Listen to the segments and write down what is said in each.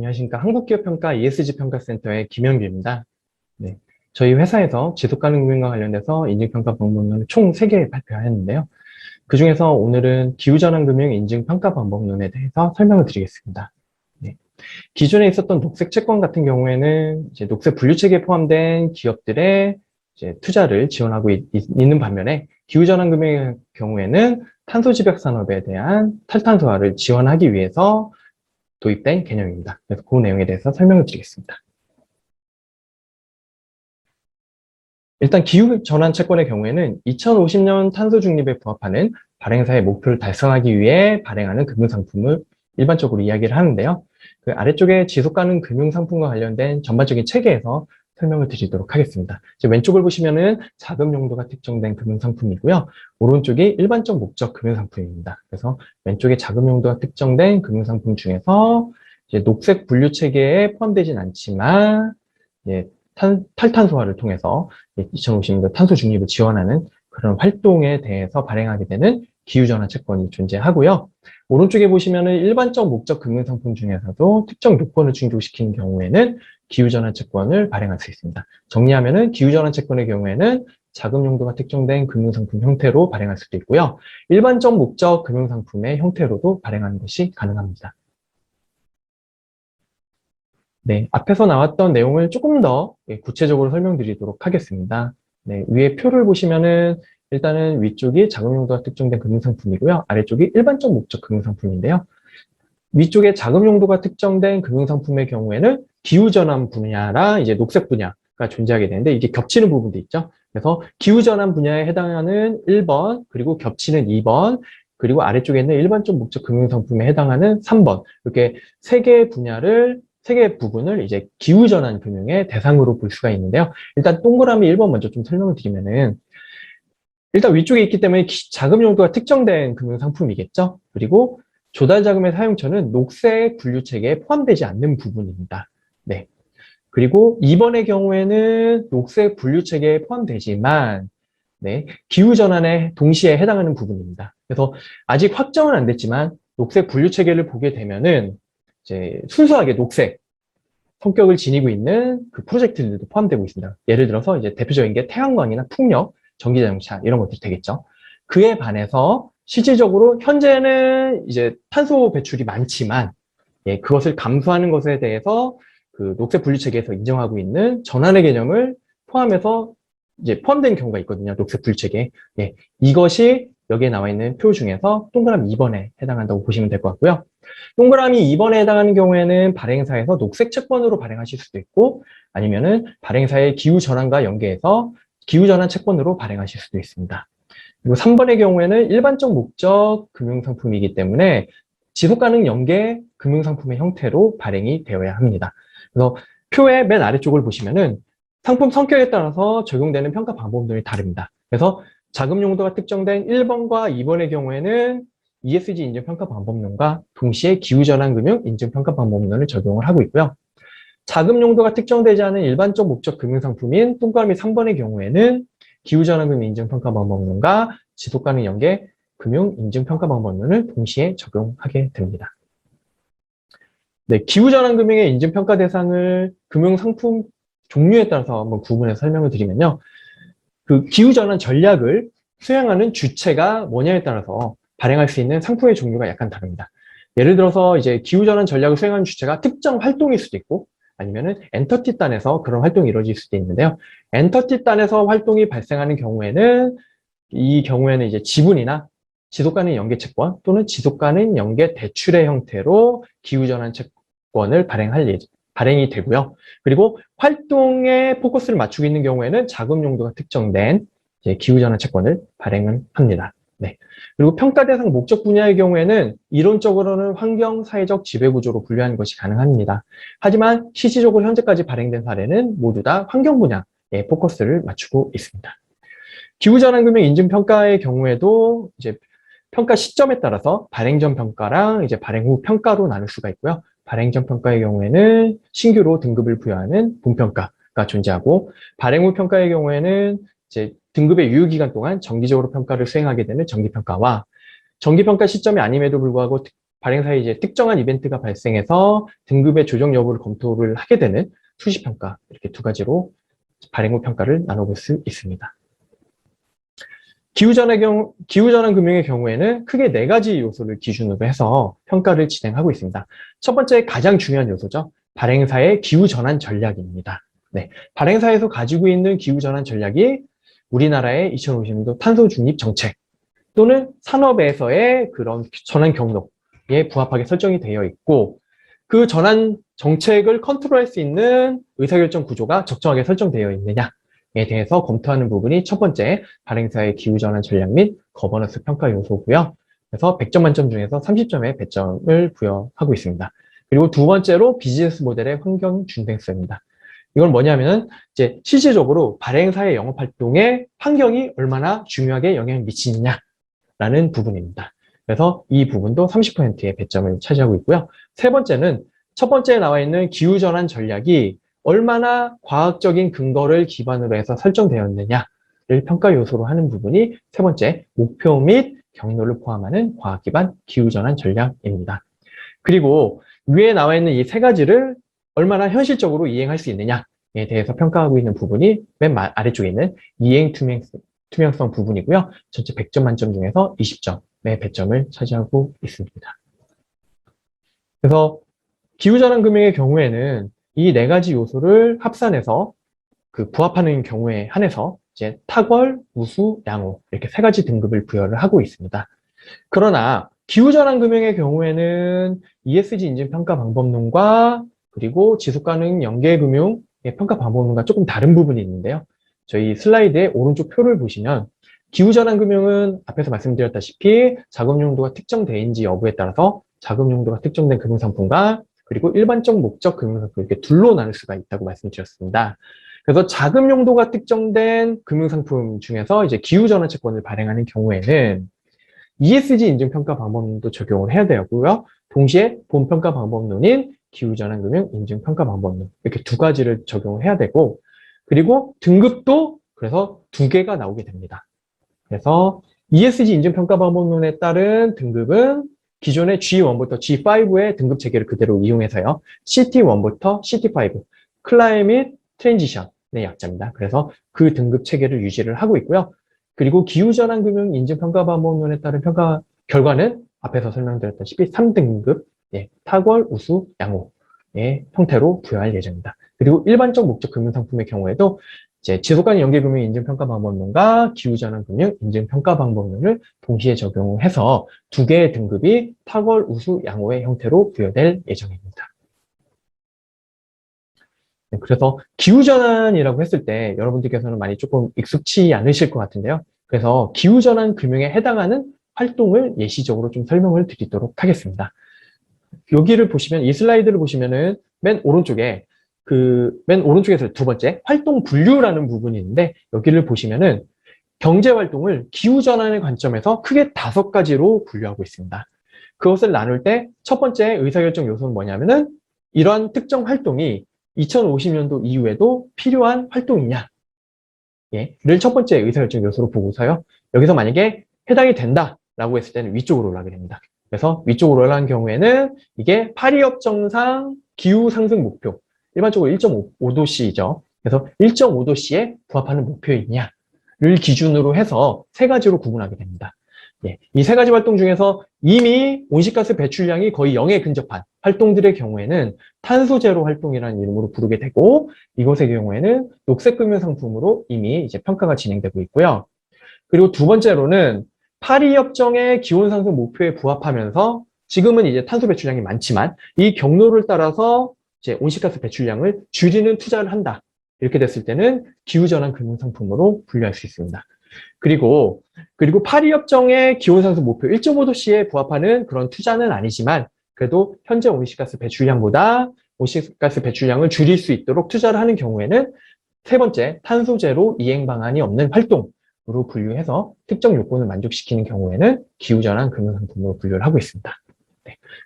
안녕하십니까. 한국기업평가 ESG평가센터의 김현규입니다. 네, 저희 회사에서 지속가능금융과 관련돼서 인증평가 방법론을 총 3개 발표하였는데요. 그중에서 오늘은 기후전환금융 인증평가 방법론에 대해서 설명을 드리겠습니다. 네, 기존에 있었던 녹색 채권 같은 경우에는 이제 녹색 분류체계에 포함된 기업들의 이제 투자를 지원하고 있는 반면에 기후전환금융의 경우에는 탄소집약산업에 대한 탈탄소화를 지원하기 위해서 도입된 개념입니다. 그래서 그 내용에 대해서 설명을 드리겠습니다. 일단 기후전환 채권의 경우에는 2050년 탄소 중립에 부합하는 발행사의 목표를 달성하기 위해 발행하는 금융상품을 일반적으로 이야기를 하는데요. 그 아래쪽에 지속가능 금융상품과 관련된 전반적인 체계에서 설명을 드리도록 하겠습니다. 이제 왼쪽을 보시면은 자금 용도가 특정된 금융상품이고요. 오른쪽이 일반적 목적 금융상품입니다. 그래서 왼쪽에 자금 용도가 특정된 금융상품 중에서 이제 녹색 분류 체계에 포함되진 않지만 이제 탈탄소화를 통해서 2050년 탄소 중립을 지원하는 그런 활동에 대해서 발행하게 되는 기후전환 채권이 존재하고요. 오른쪽에 보시면은 일반적 목적 금융상품 중에서도 특정 요건을 충족시킨 경우에는 기후전환 채권을 발행할 수 있습니다. 정리하면은 기후전환 채권의 경우에는 자금 용도가 특정된 금융상품 형태로 발행할 수도 있고요. 일반적 목적 금융상품의 형태로도 발행하는 것이 가능합니다. 네, 앞에서 나왔던 내용을 조금 더 구체적으로 설명드리도록 하겠습니다. 네, 위에 표를 보시면은 일단은 위쪽이 자금 용도가 특정된 금융상품이고요. 아래쪽이 일반적 목적 금융상품인데요. 위쪽에 자금 용도가 특정된 금융상품의 경우에는 기후전환 분야랑 이제 녹색 분야가 존재하게 되는데 이게 겹치는 부분도 있죠. 그래서 기후전환 분야에 해당하는 1번, 그리고 겹치는 2번, 그리고 아래쪽에 있는 일반적 목적 금융상품에 해당하는 3번. 이렇게 세 개의 부분을 이제 기후전환 금융의 대상으로 볼 수가 있는데요. 일단 동그라미 1번 먼저 좀 설명을 드리면은 일단 위쪽에 있기 때문에 자금 용도가 특정된 금융상품이겠죠. 그리고 조달 자금의 사용처는 녹색 분류 체계에 포함되지 않는 부분입니다. 네. 그리고 2번의 경우에는 녹색 분류 체계에 포함되지만 네, 기후전환에 동시에 해당하는 부분입니다. 그래서 아직 확정은 안 됐지만 녹색 분류 체계를 보게 되면은 이제 순수하게 녹색 성격을 지니고 있는 그 프로젝트들도 포함되고 있습니다. 예를 들어서 이제 대표적인 게 태양광이나 풍력, 전기자동차 이런 것들이 되겠죠. 그에 반해서 실질적으로 현재는 이제 탄소 배출이 많지만 예, 그것을 감수하는 것에 대해서 그 녹색 분류 체계에서 인정하고 있는 전환의 개념을 포함해서 이제 포함된 경우가 있거든요. 녹색 분류 체계. 예, 이것이 여기에 나와 있는 표 중에서 동그라미 2번에 해당한다고 보시면 될 것 같고요. 동그라미 2번에 해당하는 경우에는 발행사에서 녹색 채권으로 발행하실 수도 있고 아니면은 발행사의 기후전환과 연계해서 기후전환 채권으로 발행하실 수도 있습니다. 그리고 3번의 경우에는 일반적 목적 금융상품이기 때문에 지속가능 연계 금융상품의 형태로 발행이 되어야 합니다. 그래서 표의 맨 아래쪽을 보시면은 상품 성격에 따라서 적용되는 평가 방법들이 다릅니다. 그래서 자금 용도가 특정된 1번과 2번의 경우에는 ESG 인증평가 방법론과 동시에 기후전환금융 인증평가 방법론을 적용을 하고 있고요. 자금 용도가 특정되지 않은 일반적 목적 금융상품인 동그라미 3번의 경우에는 기후전환금융 인증평가 방법론과 지속가능 연계 금융 인증평가 방법론을 동시에 적용하게 됩니다. 네, 기후전환금융의 인증평가 대상을 금융상품 종류에 따라서 한번 구분해서 설명을 드리면요. 그 기후전환 전략을 수행하는 주체가 뭐냐에 따라서 발행할 수 있는 상품의 종류가 약간 다릅니다. 예를 들어서 이제 기후전환 전략을 수행하는 주체가 특정 활동일 수도 있고 아니면은 엔터티 단에서 그런 활동이 이루어질 수도 있는데요. 엔터티 단에서 활동이 발생하는 경우에는 이 경우에는 이제 지분이나 지속가능 연계 채권 또는 지속가능 연계 대출의 형태로 기후전환 채권을 발행이 되고요. 그리고 활동에 포커스를 맞추고 있는 경우에는 자금 용도가 특정된 기후전환 채권을 발행을 합니다. 네. 그리고 평가 대상 목적 분야의 경우에는 이론적으로는 환경, 사회적 지배구조로 분류하는 것이 가능합니다. 하지만 실질적으로 현재까지 발행된 사례는 모두 다 환경 분야에 포커스를 맞추고 있습니다. 기후전환금융 인증평가의 경우에도 이제 평가 시점에 따라서 발행 전 평가랑 이제 발행 후 평가로 나눌 수가 있고요. 발행 전 평가의 경우에는 신규로 등급을 부여하는 본평가가 존재하고 발행 후 평가의 경우에는 이제 등급의 유효기간 동안 정기적으로 평가를 수행하게 되는 정기평가와 정기평가 시점이 아님에도 불구하고 발행사에 이제 특정한 이벤트가 발생해서 등급의 조정 여부를 검토를 하게 되는 수시평가, 이렇게 두 가지로 발행 후 평가를 나눠볼 수 있습니다. 기후전환 금융의 경우에는 크게 네 가지 요소를 기준으로 해서 평가를 진행하고 있습니다. 첫 번째 가장 중요한 요소죠. 발행사의 기후전환 전략입니다. 네, 발행사에서 가지고 있는 기후전환 전략이 우리나라의 2050년도 탄소 중립 정책 또는 산업에서의 그런 전환 경로에 부합하게 설정이 되어 있고 그 전환 정책을 컨트롤할 수 있는 의사결정 구조가 적정하게 설정되어 있느냐에 대해서 검토하는 부분이 첫 번째 발행사의 기후전환 전략 및 거버넌스 평가 요소고요. 그래서 100점 만점 중에서 30점의 배점을 부여하고 있습니다. 그리고 두 번째로 비즈니스 모델의 환경 준행성입니다. 이건 뭐냐면은 이제 실질적으로 발행사의 영업 활동에 환경이 얼마나 중요하게 영향을 미치느냐라는 부분입니다. 그래서 이 부분도 30%의 배점을 차지하고 있고요. 세 번째는 첫 번째에 나와 있는 기후전환 전략이 얼마나 과학적인 근거를 기반으로 해서 설정되었느냐를 평가 요소로 하는 부분이 세 번째 목표 및 경로를 포함하는 과학 기반 기후전환 전략입니다. 그리고 위에 나와 있는 이 세 가지를 얼마나 현실적으로 이행할 수 있느냐에 대해서 평가하고 있는 부분이 맨 아래쪽에 있는 이행 투명성 부분이고요. 전체 100점 만점 중에서 20점의 배점을 차지하고 있습니다. 그래서 기후전환 금융의 경우에는 이 네 가지 요소를 합산해서 그 부합하는 경우에 한해서 이제 탁월, 우수, 양호 이렇게 세 가지 등급을 부여를 하고 있습니다. 그러나 기후전환 금융의 경우에는 ESG 인증 평가 방법론과 그리고 지속가능 연계금융의 평가 방법론과 조금 다른 부분이 있는데요. 저희 슬라이드의 오른쪽 표를 보시면 기후전환 금융은 앞에서 말씀드렸다시피 자금 용도가 특정되는지 여부에 따라서 자금 용도가 특정된 금융상품과 그리고 일반적 목적 금융상품 이렇게 둘로 나눌 수가 있다고 말씀드렸습니다. 그래서 자금 용도가 특정된 금융상품 중에서 이제 기후전환 채권을 발행하는 경우에는 ESG 인증 평가 방법론도 적용을 해야 되고요. 동시에 본평가 방법론인 기후전환 금융 인증 평가 방법론 이렇게 두 가지를 적용을 해야 되고 그리고 등급도 그래서 두 개가 나오게 됩니다. 그래서 ESG 인증 평가 방법론에 따른 등급은 기존의 G1부터 G5의 등급 체계를 그대로 이용해서요. CT1부터 CT5, 클라이밋 트랜지션의 약자입니다. 그래서 그 등급 체계를 유지를 하고 있고요. 그리고 기후전환 금융 인증 평가 방법론에 따른 평가 결과는 앞에서 설명드렸다시피 3등급 탁월, 우수, 양호의 형태로 부여할 예정입니다. 그리고 일반적 목적 금융상품의 경우에도 이제 지속가능 연계금융 인증평가 방법론과 기후전환 금융 인증평가 방법론을 동시에 적용해서 두 개의 등급이 탁월, 우수, 양호의 형태로 부여될 예정입니다. 그래서 기후전환이라고 했을 때 여러분들께서는 많이 조금 익숙치 않으실 것 같은데요. 그래서 기후전환 금융에 해당하는 활동을 예시적으로 좀 설명을 드리도록 하겠습니다. 여기를 보시면 이 슬라이드를 보시면은 맨 오른쪽에서 두 번째 활동 분류라는 부분이 있는데 여기를 보시면은 경제 활동을 기후전환의 관점에서 크게 5가지로 분류하고 있습니다. 그것을 나눌 때 첫 번째 의사결정 요소는 뭐냐면은 이러한 특정 활동이 2050년도 이후에도 필요한 활동이냐 를 첫 번째 의사결정 요소로 보고서요. 여기서 만약에 해당이 된다라고 했을 때는 위쪽으로 올라가게 됩니다. 그래서 위쪽으로 올라간 경우에는 이게 파리협 정상 기후 상승 목표 일반적으로 1.5도씨죠. 그래서 1.5도씨에 부합하는 목표이냐를 기준으로 해서 세 가지로 구분하게 됩니다. 이 세 가지 활동 중에서 이미 온실가스 배출량이 거의 0에 근접한 활동들의 경우에는 탄소 제로 활동이라는 이름으로 부르게 되고 이것의 경우에는 녹색 금융 상품으로 이미 이제 평가가 진행되고 있고요. 그리고 두 번째로는 파리 협정의 기온 상승 목표에 부합하면서 지금은 이제 탄소 배출량이 많지만 이 경로를 따라서 이제 온실가스 배출량을 줄이는 투자를 한다. 이렇게 됐을 때는 기후전환 금융상품으로 분류할 수 있습니다. 그리고 파리협정의 기온상승 목표 1.5도씨에 부합하는 그런 투자는 아니지만 그래도 현재 온실가스 배출량보다 온실가스 배출량을 줄일 수 있도록 투자를 하는 경우에는 세 번째 탄소 제로 이행 방안이 없는 활동으로 분류해서 특정 요건을 만족시키는 경우에는 기후전환 금융상품으로 분류를 하고 있습니다.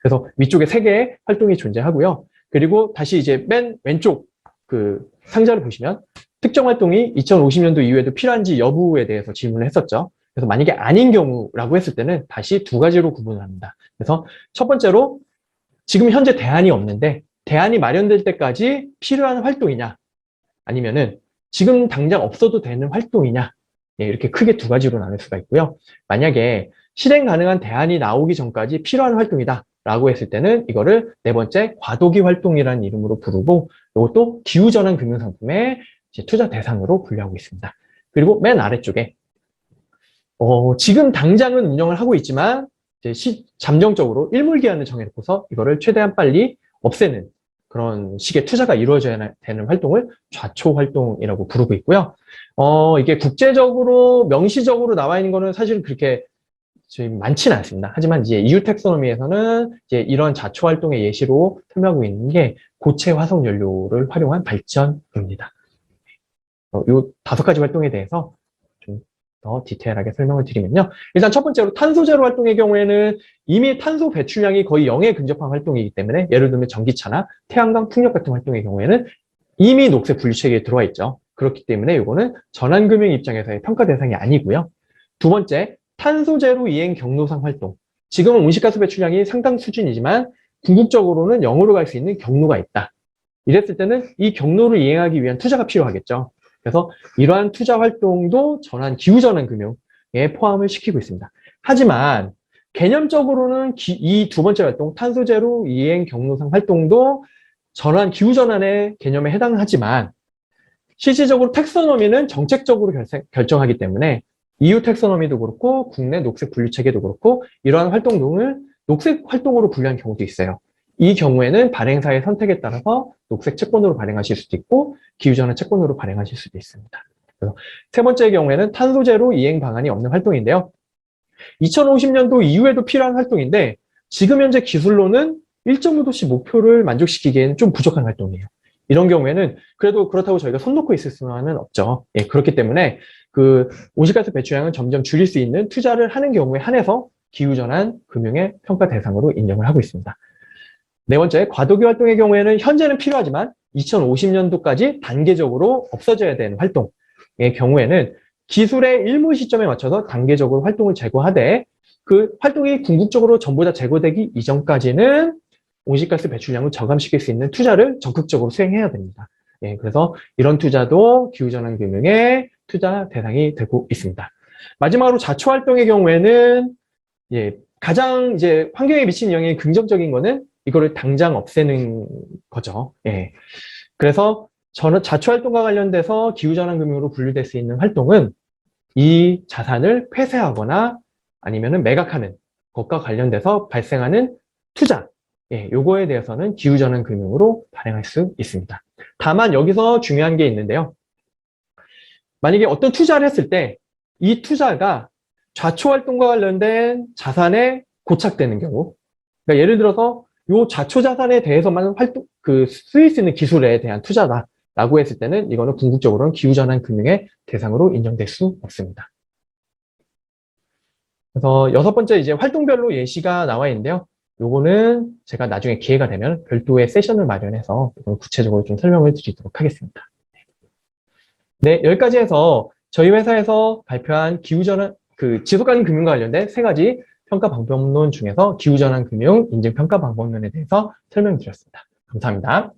그래서 위쪽에 3개의 활동이 존재하고요. 그리고 다시 이제 맨 왼쪽 그 상자를 보시면 특정 활동이 2050년도 이후에도 필요한지 여부에 대해서 질문을 했었죠. 그래서 만약에 아닌 경우라고 했을 때는 다시 두 가지로 구분을 합니다. 그래서 첫 번째로 지금 현재 대안이 없는데 대안이 마련될 때까지 필요한 활동이냐, 아니면은 지금 당장 없어도 되는 활동이냐, 예, 이렇게 크게 두 가지로 나눌 수가 있고요. 만약에 실행 가능한 대안이 나오기 전까지 필요한 활동이다 라고 했을 때는 이거를 네 번째 과도기 활동이라는 이름으로 부르고, 이것도 기후전환 금융상품의 투자 대상으로 분류하고 있습니다. 그리고 맨 아래쪽에 지금 당장은 운영을 하고 있지만 이제 잠정적으로 일몰기한을 정해놓고서 이거를 최대한 빨리 없애는 그런 식의 투자가 이루어져야 되는 활동을 좌초 활동이라고 부르고 있고요. 이게 국제적으로 명시적으로 나와 있는 거는 사실 그렇게 많지는 않습니다. 하지만 이제 EU 텍소노미에서는 이제 이런 좌초 활동의 예시로 설명하고 있는 게 고체 화석 연료를 활용한 발전입니다. 이 다섯 가지 활동에 대해서 좀 더 디테일하게 설명을 드리면요. 일단 첫 번째로 탄소 제로 활동의 경우에는 이미 탄소 배출량이 거의 0에 근접한 활동이기 때문에, 예를 들면 전기차나 태양광 풍력 같은 활동의 경우에는 이미 녹색 분류 체계에 들어와 있죠. 그렇기 때문에 이거는 전환금융 입장에서의 평가 대상이 아니고요. 두 번째, 탄소 제로 이행 경로상 활동. 지금은 온실가스 배출량이 상당 수준이지만 궁극적으로는 0으로 갈 수 있는 경로가 있다. 이랬을 때는 이 경로를 이행하기 위한 투자가 필요하겠죠. 그래서 이러한 투자 활동도 기후전환 금융에 포함을 시키고 있습니다. 하지만 개념적으로는 이 두 번째 활동, 탄소 제로 이행 경로상 활동도 기후전환의 개념에 해당하지만 실질적으로 텍소노미는 정책적으로 결정하기 때문에 EU 텍소노미도 그렇고 국내 녹색 분류 체계도 그렇고 이러한 활동을 녹색 활동으로 분류한 경우도 있어요. 이 경우에는 발행사의 선택에 따라서 녹색 채권으로 발행하실 수도 있고 기후전환 채권으로 발행하실 수도 있습니다. 그래서 세 번째의 경우에는 탄소 제로 이행 방안이 없는 활동인데요. 2050년도 이후에도 필요한 활동인데 지금 현재 기술로는 1.5도씨 목표를 만족시키기에는 좀 부족한 활동이에요. 이런 경우에는 그래도 그렇다고 저희가 손 놓고 있을 수는 없죠. 예, 그렇기 때문에 그 온실가스 배출량을 점점 줄일 수 있는 투자를 하는 경우에 한해서 기후전환 금융의 평가 대상으로 인정을 하고 있습니다. 네 번째, 과도기 활동의 경우에는 현재는 필요하지만 2050년도까지 단계적으로 없어져야 되는 활동의 경우에는 기술의 일몰 시점에 맞춰서 단계적으로 활동을 제고하되 그 활동이 궁극적으로 전부 다 제고되기 이전까지는 온실가스 배출량을 저감시킬 수 있는 투자를 적극적으로 수행해야 됩니다. 예, 그래서 이런 투자도 기후전환 금융의 투자 대상이 되고 있습니다. 마지막으로 자초 활동의 경우에는 가장 환경에 미치는 영향이 긍정적인 거는 이거를 당장 없애는 거죠. 예. 그래서 자초 활동과 관련돼서 기후전환 금융으로 분류될 수 있는 활동은 이 자산을 폐쇄하거나 아니면은 매각하는 것과 관련돼서 발생하는 투자, 요거에 대해서는 기후전환 금융으로 발행할 수 있습니다. 다만 여기서 중요한 게 있는데요. 만약에 어떤 투자를 했을 때 이 투자가 좌초 활동과 관련된 자산에 고착되는 경우, 그러니까 예를 들어서 요 좌초 자산에 대해서만 쓰일 수 있는 기술에 대한 투자다라고 했을 때는 이거는 궁극적으로는 기후전환 금융의 대상으로 인정될 수 없습니다. 그래서 여섯 번째 활동별로 예시가 나와 있는데요. 요거는 제가 나중에 기회가 되면 별도의 세션을 마련해서 구체적으로 좀 설명을 드리도록 하겠습니다. 네, 여기까지 해서 저희 회사에서 발표한 기후전환, 지속가능 금융과 관련된 세 가지 평가 방법론 중에서 기후전환 금융 인증 평가 방법론에 대해서 설명드렸습니다. 감사합니다.